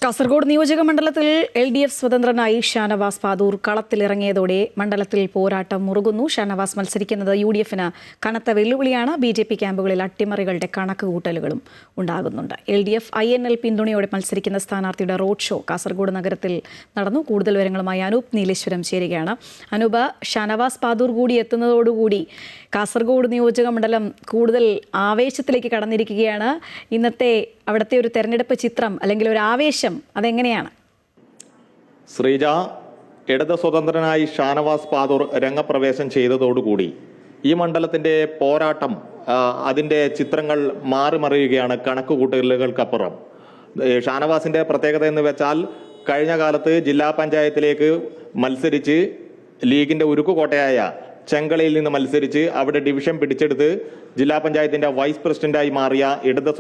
കാസർഗോഡ് നിയോജക മണ്ഡലത്തിൽ LDF സ്വതന്ത്രനായി ഷാനവാസ് പാദൂർ കളത്തിലിറങ്ങിയതോടെ മണ്ഡലത്തിൽ പോരാട്ടം മുറുകുന്നു. ഷാനവാസ് മത്സരിക്കുന്നത് UDF-ന് കനത്ത വെല്ലുവിളിയാണ്. BJP ക്യാമ്പുകളിൽ അട്ടിമറികളുടെ കണക്കുകൂട്ടലുകളും ഉണ്ടാകുന്നുണ്ട്. LDF INL പിന്തുണയോടെ മത്സരിക്കുന്ന സ്ഥാനാർത്ഥിയുടെ റോഡ് ഷോ കാസർഗോഡ് നഗരത്തിൽ നടന്നു. കൂടുതൽ വിവരങ്ങളുമായി അനൂപ് നീലേശ്വരം ചേരുകയാണ്. അനൂപ്, ഷാനവാസ് പാദൂർ കൂടി എത്തുന്നതോടുകൂടി കാസർഗോഡ് നിയോജക മണ്ഡലം കൂടുതൽ ആവേശത്തിലേക്ക് കടന്നിരിക്കുകയാണ്. ഇന്നത്തെ അവിടുത്തെ ഒരു തെരഞ്ഞെടുപ്പ് ചിത്രം അല്ലെങ്കിൽ ഒരു ആവേശം അതെങ്ങനെയാണ്? ശ്രീജ, ഇടത് സ്വതന്ത്രനായി ഷാനവാസ് പാദൂർ രംഗപ്രവേശം ചെയ്തതോടുകൂടി ഈ മണ്ഡലത്തിന്റെ പോരാട്ടം അതിന്റെ ചിത്രങ്ങൾ മാറിമറിയുകയാണ് കണക്കുകൂട്ടലുകൾക്കപ്പുറം. ഷാനവാസിന്റെ പ്രത്യേകത എന്ന് വെച്ചാൽ കഴിഞ്ഞ കാലത്ത് ജില്ലാ പഞ്ചായത്തിലേക്ക് മത്സരിച്ച് ലീഗിന്റെ ഉരുക്കുകോട്ടയായ ചെങ്കളയിൽ നിന്ന് മത്സരിച്ച് അവിടെ ഡിവിഷൻ പിടിച്ചെടുത്ത് ജില്ലാ പഞ്ചായത്തിന്റെ വൈസ് പ്രസിഡന്റായി മാറിയ ഇടത്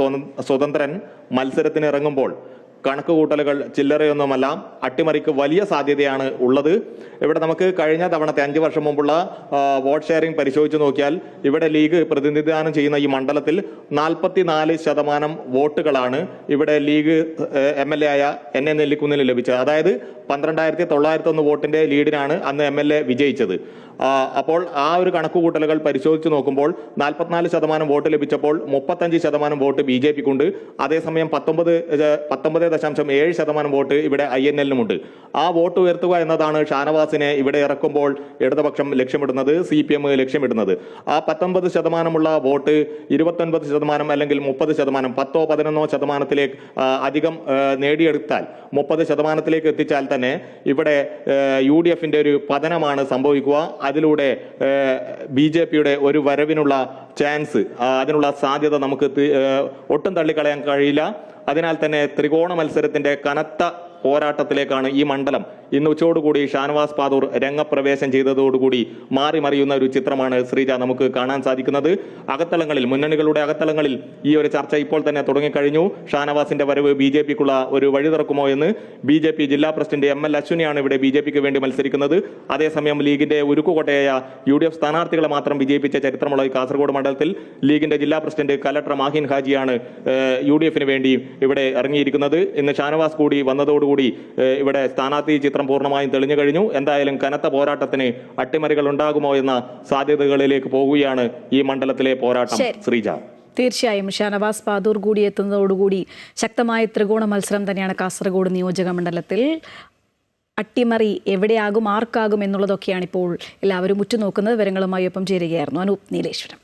സ്വതന്ത്രൻ മത്സരത്തിന് ഇറങ്ങുമ്പോൾ കണക്കുകൂട്ടലുകൾ ചില്ലറയൊന്നുമല്ല, അട്ടിമറിക്ക് വലിയ സാധ്യതയാണ് ഉള്ളത്. ഇവിടെ നമുക്ക് കഴിഞ്ഞ തവണത്തെ 5 വർഷം മുമ്പുള്ള വോട്ട് ഷെയറിംഗ് പരിശോധിച്ച് നോക്കിയാൽ ഇവിടെ ലീഗ് പ്രതിനിധാനം ചെയ്യുന്ന ഈ മണ്ഡലത്തിൽ 44% വോട്ടുകളാണ് ഇവിടെ ലീഗ് MLA ആയ NA നെല്ലിക്കുന്നിന് ലഭിച്ചത്. അതായത് 12,901 വോട്ടിന്റെ ലീഡിനാണ് അന്ന് MLA വിജയിച്ചത്. അപ്പോൾ ആ ഒരു കണക്കുകൂട്ടലുകൾ പരിശോധിച്ച് നോക്കുമ്പോൾ 44% വോട്ട് ലഭിച്ചപ്പോൾ 35% വോട്ട് BJP-ക്കുണ്ട്. അതേസമയം 19.7% വോട്ട് ഇവിടെ INL-നുമുണ്ട്. ആ വോട്ട് ഉയർത്തുക എന്നതാണ് ഷാനവാസിനെ ഇവിടെ ഇറക്കുമ്പോൾ ഇടതുപക്ഷം ലക്ഷ്യമിടുന്നത്, CPM ലക്ഷ്യമിടുന്നത്. ആ 19% വോട്ട് 29% അല്ലെങ്കിൽ 30%, 10-11% അധികം നേടിയെടുത്താൽ 30% എത്തിച്ചാൽ തന്നെ ഇവിടെ UDF-ന്റെ ഒരു പതനമാണ് സംഭവിക്കുക. അതിലൂടെ BJP-യുടെ ഒരു വരവിനുള്ള ചാൻസ്, അതിനുള്ള സാധ്യത നമുക്ക് ഒട്ടും തള്ളിക്കളയാൻ കഴിയില്ല. അതിനാൽ തന്നെ ത്രികോണ മത്സരത്തിന്റെ കനത്ത പോരാട്ടത്തിലേക്കാണ് ഈ മണ്ഡലം ഇന്ന് ഉച്ചയോടുകൂടി ഷാനവാസ് പാദൂർ രംഗപ്രവേശം ചെയ്തതോടുകൂടി മാറിമറിയുന്ന ഒരു ചിത്രമാണ് ശ്രീജ നമുക്ക് കാണാൻ സാധിക്കുന്നത്. അകത്തളങ്ങളിൽ, മുന്നണികളുടെ അകത്തളങ്ങളിൽ ഈ ഒരു ചർച്ച ഇപ്പോൾ തന്നെ തുടങ്ങിക്കഴിഞ്ഞു. ഷാനവാസിന്റെ വരവ് BJP-ക്കുള്ള ഒരു വഴി തുറക്കുമോ എന്ന്. BJP ജില്ലാ പ്രസിഡന്റ് ML അശ്വിനിയാണ് ഇവിടെ BJP-ക്ക് വേണ്ടി മത്സരിക്കുന്നത്. അതേസമയം ലീഗിന്റെ ഉരുക്കുകോട്ടയായ UDF സ്ഥാനാർത്ഥികളെ മാത്രം വിജയിപ്പിച്ച ചരിത്രമുള്ള ഈ കാസർഗോഡ് മണ്ഡലത്തിൽ ലീഗിന്റെ ജില്ലാ പ്രസിഡന്റ് കലക്ടർ മാഹിൻ ഹാജിയാണ് UDF-ന് വേണ്ടി ഇവിടെ ഇറങ്ങിയിരിക്കുന്നത്. ഇന്ന് ഷാനവാസ് കൂടി വന്നതോടുകൂടി ഇവിടെ സ്ഥാനാർത്ഥി ചിത്രം പൂർണ്ണമായും തെളിഞ്ഞു കഴിഞ്ഞു. എന്തായാലും കനത്ത പോരാട്ടത്തിന് അട്ടിമറികൾ ഉണ്ടാകുമോ എന്ന സാധ്യതകളിലേക്ക് പോകുകയാണ് ഈ മണ്ഡലത്തിലെ പോരാട്ടം. ശ്രീജ, തീർച്ചയായും ഷാനവാസ് പാദൂർ കൂടി എത്തുന്നതോടുകൂടി ശക്തമായ ത്രികോണ മത്സരം തന്നെയാണ് കാസർഗോഡ് നിയോജക മണ്ഡലത്തിൽ. അട്ടിമറി എവിടെയാകും, ആർക്കാകും എന്നുള്ളതൊക്കെയാണ് ഇപ്പോൾ എല്ലാവരും ഉറ്റുനോക്കുന്നത്. വിവരങ്ങളുമായി ഒപ്പം ചേരുകയായിരുന്നു അനൂപ് നീലേശ്വരം.